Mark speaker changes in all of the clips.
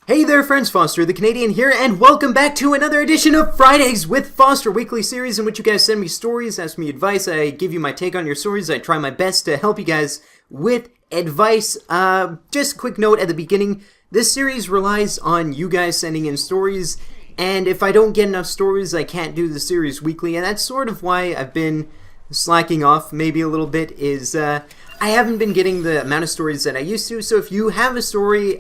Speaker 1: Hey there friends, Foster the Canadian here, and welcome back to another edition of Fridays with Foster, weekly series in which you guys send me stories, ask me advice, I give you my take on your stories, I try my best to help you guys with advice. Just a quick note at the beginning, this series relies on you guys sending in stories, and if I don't get enough stories, I can't do the series weekly, and that's sort of why I've been slacking off maybe a little bit, is I haven't been getting the amount of stories that I used to, so if you have a story,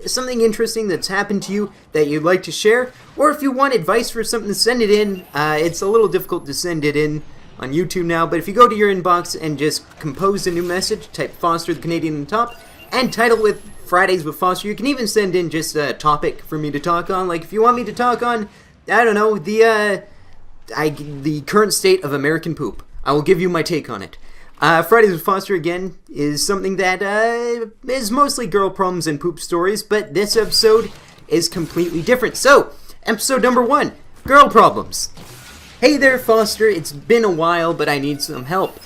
Speaker 1: something interesting that's happened to you that you'd like to share, or if you want advice for something, send it in. It's a little difficult to send it in on YouTube now, but if you go to your inbox and just compose a new message, type Foster the Canadian on the top, and title with Fridays with Foster. You can even send in just a topic for me to talk on, like if you want me to talk on, I don't know, the current state of American poop. I will give you my take on it. Fridays with Foster, again, is something that is mostly girl problems and poop stories, but this episode is completely different. So, episode number 1, girl problems. Hey there, Foster, it's been a while, but I need some help.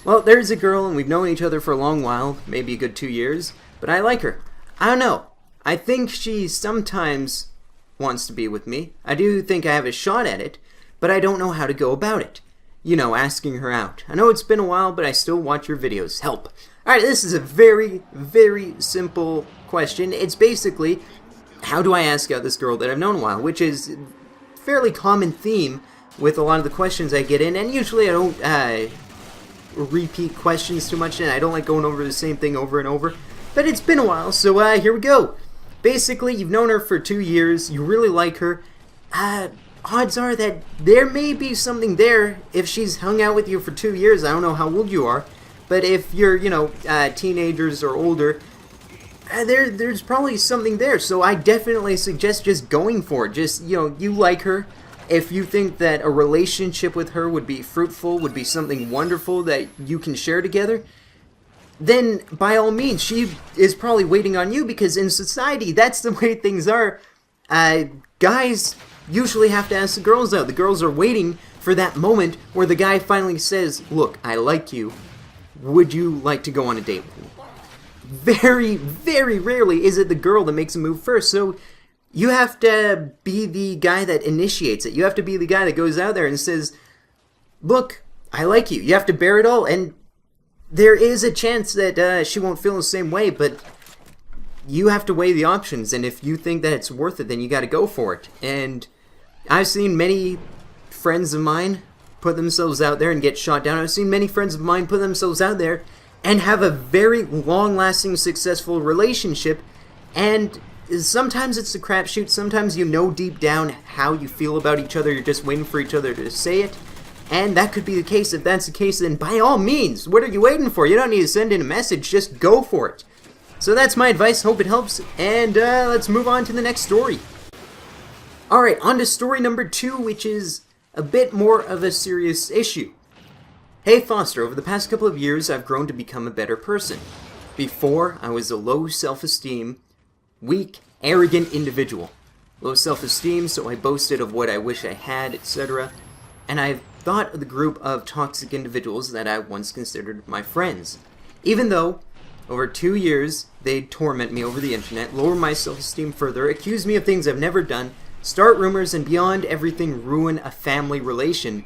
Speaker 1: Well, there's a girl, and we've known each other for a long while, maybe a good 2 years, but I like her. I don't know. I think she sometimes wants to be with me. I do think I have a shot at it, but I don't know how to go about it. You know, asking her out. I know it's been a while, but I still watch your videos. Help. Alright, this is a very, very simple question. It's basically, how do I ask out this girl that I've known a while? Which is a fairly common theme with a lot of the questions I get in, and usually I don't repeat questions too much, and I don't like going over the same thing over and over. But it's been a while, so here we go. Basically, you've known her for 2 years, you really like her. Odds are that there may be something there if she's hung out with you for 2 years. I don't know how old you are, but if you're, teenagers or older, there's probably something there. So I definitely suggest just going for it. Just, you like her. If you think that a relationship with her would be fruitful, would be something wonderful that you can share together, then by all means, she is probably waiting on you, because in society, that's the way things are. Guys usually have to ask the girls out. The girls are waiting for that moment where the guy finally says, look, I like you. Would you like to go on a date with me? Very, very rarely is it the girl that makes a move first. So you have to be the guy that initiates it. You have to be the guy that goes out there and says, look, I like you. You have to bear it all. And there is a chance that she won't feel the same way, but you have to weigh the options. And if you think that it's worth it, then you got to go for it. And I've seen many friends of mine put themselves out there and get shot down. I've seen many friends of mine put themselves out there and have a very long-lasting, successful relationship. And sometimes it's a crapshoot. Sometimes you know deep down how you feel about each other. You're just waiting for each other to say it. And that could be the case. If that's the case, then by all means, what are you waiting for? You don't need to send in a message. Just go for it. So that's my advice. Hope it helps. And let's move on to the next story. Alright, on to story number 2, which is a bit more of a serious issue. Hey Foster, over the past couple of years, I've grown to become a better person. Before, I was a low self-esteem, weak, arrogant individual. Low self-esteem, so I boasted of what I wish I had, etc. And I've thought of the group of toxic individuals that I once considered my friends. Even though, over 2 years, they'd torment me over the internet, lower my self-esteem further, accuse me of things I've never done, start rumors, and beyond everything ruin a family relation.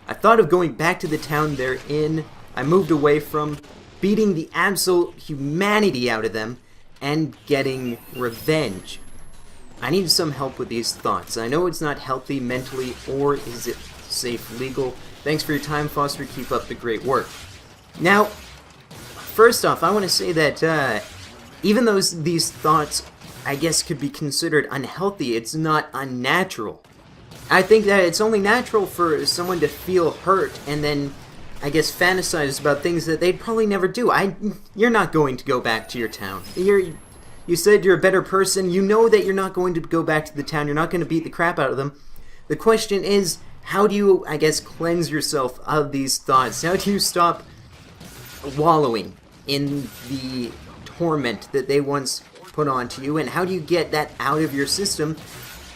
Speaker 1: I thought of going back to the town they're in. I moved away from, beating the absolute humanity out of them, and getting revenge. I need some help with these thoughts. I know it's not healthy mentally, or is it safe legal? Thanks for your time, Foster. Keep up the great work. Now, first off, I want to say that even though these thoughts, I guess, could be considered unhealthy, it's not unnatural. I think that it's only natural for someone to feel hurt and then, I guess, fantasize about things that they'd probably never do. You're not going to go back to your town. You said you're a better person. You know that you're not going to go back to the town. You're not going to beat the crap out of them. The question is, how do you, I guess, cleanse yourself of these thoughts? How do you stop wallowing in the torment that they once put onto you, and how do you get that out of your system?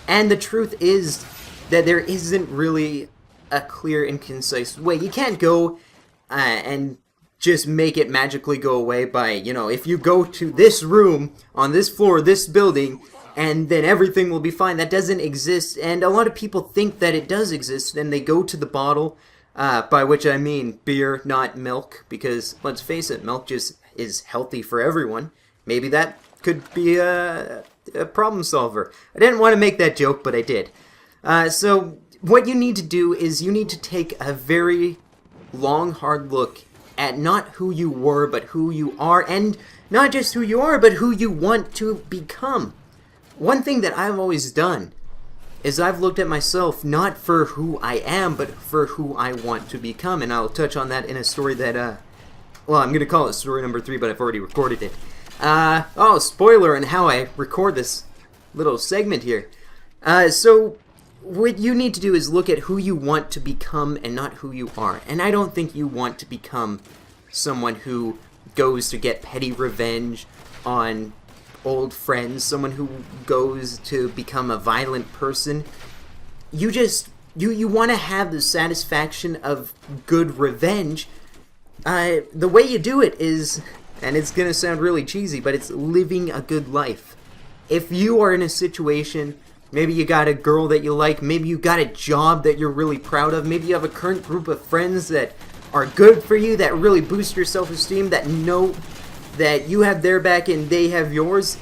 Speaker 1: And the truth is that there isn't really a clear and concise way. You can't go and just make it magically go away by, if you go to this room on this floor, this building, and then everything will be fine. That doesn't exist, and a lot of people think that it does exist, and they go to the bottle, by which I mean beer, not milk, because let's face it, milk just is healthy for everyone. Maybe that could be a problem solver. I didn't want to make that joke, but I did. So what you need to do is you need to take a very long, hard look at not who you were, but who you are, and not just who you are, but who you want to become. One thing that I've always done is I've looked at myself not for who I am, but for who I want to become, and I'll touch on that in a story that, well, I'm going to call it story number 3, but I've already recorded it. Spoiler on how I record this little segment here. So what you need to do is look at who you want to become and not who you are. And I don't think you want to become someone who goes to get petty revenge on old friends, someone who goes to become a violent person. You want to have the satisfaction of good revenge. The way you do it is, and it's going to sound really cheesy, but it's living a good life. If you are in a situation, maybe you got a girl that you like, maybe you got a job that you're really proud of, maybe you have a current group of friends that are good for you, that really boost your self-esteem, that know that you have their back and they have yours.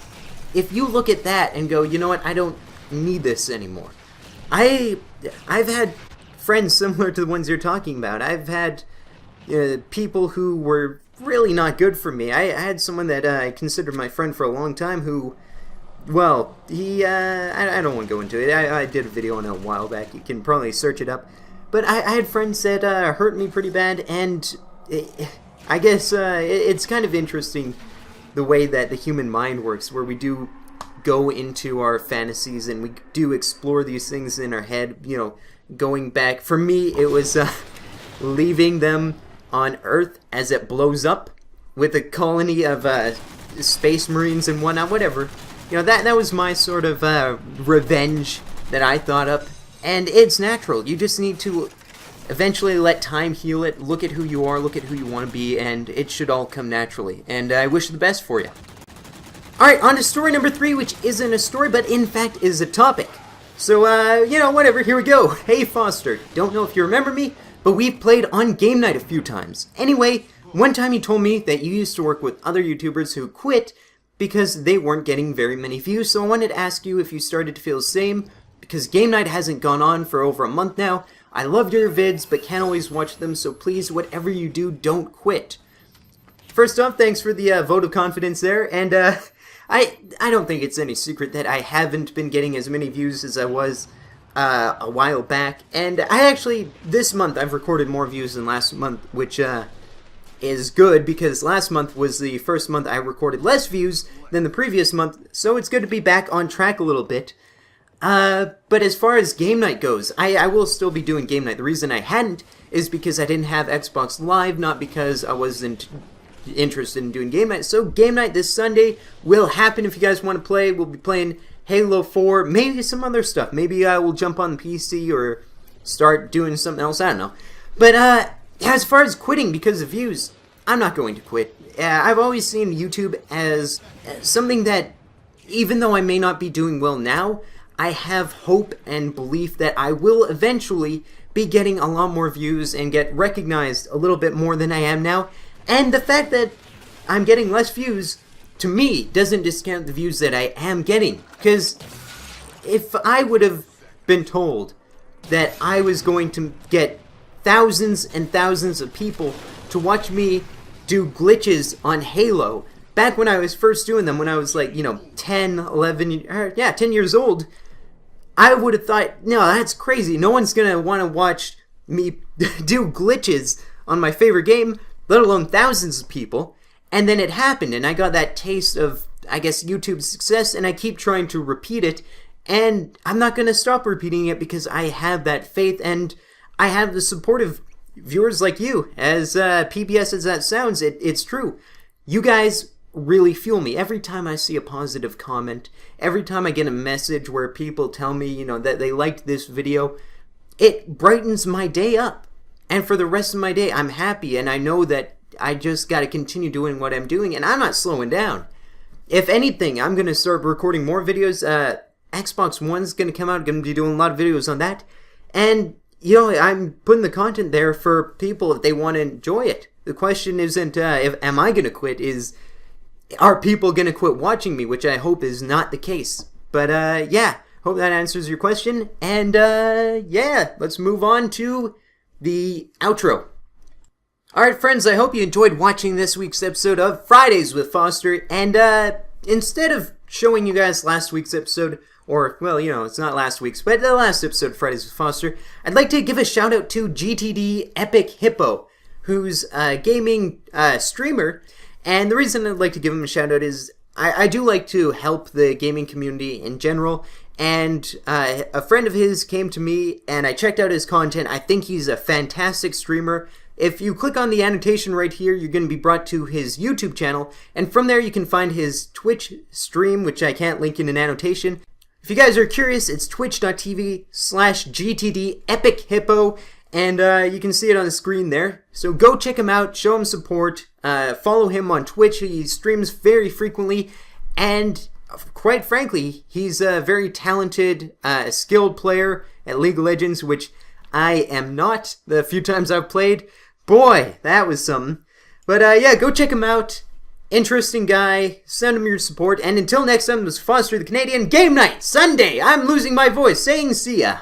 Speaker 1: If you look at that and go, you know what, I don't need this anymore. I've had friends similar to the ones you're talking about. I've had people who were really not good for me. I had someone that I considered my friend for a long time who, well, I don't want to go into it. I did a video on it a while back. You can probably search it up. But I had friends that hurt me pretty bad, and I guess it's kind of interesting the way that the human mind works, where we do go into our fantasies and we do explore these things in our head, going back. For me, it was leaving them on Earth as it blows up with a colony of space marines and whatnot, whatever. That was my sort of revenge that I thought up, and it's natural. You just need to eventually let time heal it, look at who you are, look at who you want to be, and it should all come naturally. And I wish the best for you. Alright, on to story number 3, which isn't a story, but in fact is a topic. So, whatever, here we go. Hey Foster, don't know if you remember me, but we've played on game night a few times. Anyway, one time you told me that you used to work with other YouTubers who quit because they weren't getting very many views, so I wanted to ask you if you started to feel the same, because game night hasn't gone on for over a month now. I love your vids, but can't always watch them, so please, whatever you do, don't quit. First off, thanks for the vote of confidence there, and I don't think it's any secret that I haven't been getting as many views as I was a while back, and this month I've recorded more views than last month, which is good, because last month was the first month I recorded less views than the previous month, so it's good to be back on track a little bit. But as far as game night goes, I will still be doing game night. The reason I hadn't is because I didn't have Xbox Live, not because I wasn't interested in doing game night. So game night this Sunday will happen if you guys want to play. We'll be playing Halo 4, maybe some other stuff. Maybe we'll jump on the PC or start doing something else, I don't know. But as far as quitting because of views, I'm not going to quit. I've always seen YouTube as something that, even though I may not be doing well now, I have hope and belief that I will eventually be getting a lot more views and get recognized a little bit more than I am now. And the fact that I'm getting less views, to me, doesn't discount the views that I am getting. Because if I would have been told that I was going to get thousands and thousands of people to watch me do glitches on Halo, back when I was first doing them, when I was like, 10 years old, I would have thought, no, that's crazy. No one's going to want to watch me do glitches on my favorite game, let alone thousands of people. And then it happened, and I got that taste of, I guess, YouTube's success, and I keep trying to repeat it. And I'm not going to stop repeating it because I have that faith, and I have the supportive viewers like you. As PBS as that sounds, it's true. You guys really fuel me. Every time I see a positive comment, every time I get a message where people tell me, that they liked this video, it brightens my day up. And for the rest of my day, I'm happy, and I know that I just got to continue doing what I'm doing, and I'm not slowing down. if anything, I'm going to start recording more videos. Xbox One's going to come out. Going to be doing a lot of videos on that. And, you know, I'm putting the content there for people if they want to enjoy it. The question isn't, am I going to quit? Are people going to quit watching me? Which I hope is not the case. But, yeah. Hope that answers your question. And, yeah. Let's move on to the outro. Alright friends, I hope you enjoyed watching this week's episode of Fridays with Foster, and instead of showing you guys last week's episode, or, well, you know, it's not last week's, but the last episode of Fridays with Foster, I'd like to give a shout out to GTD Epic Hippo, who's a gaming streamer, and the reason I'd like to give him a shout out is I do like to help the gaming community in general, and a friend of his came to me, and I checked out his content. I think he's a fantastic streamer. If you click on the annotation right here, you're going to be brought to his YouTube channel, and from there you can find his Twitch stream, which I can't link in an annotation. If you guys are curious, it's twitch.tv/GTDEpicHippo, and you can see it on the screen there. So go check him out, show him support, follow him on Twitch. He streams very frequently, and quite frankly, he's a very talented, skilled player at League of Legends, which I am not. The few times I've played, boy, that was something. But yeah, go check him out. Interesting guy. Send him your support. And until next time, this is Foster the Canadian. Game night, Sunday. I'm losing my voice saying see ya.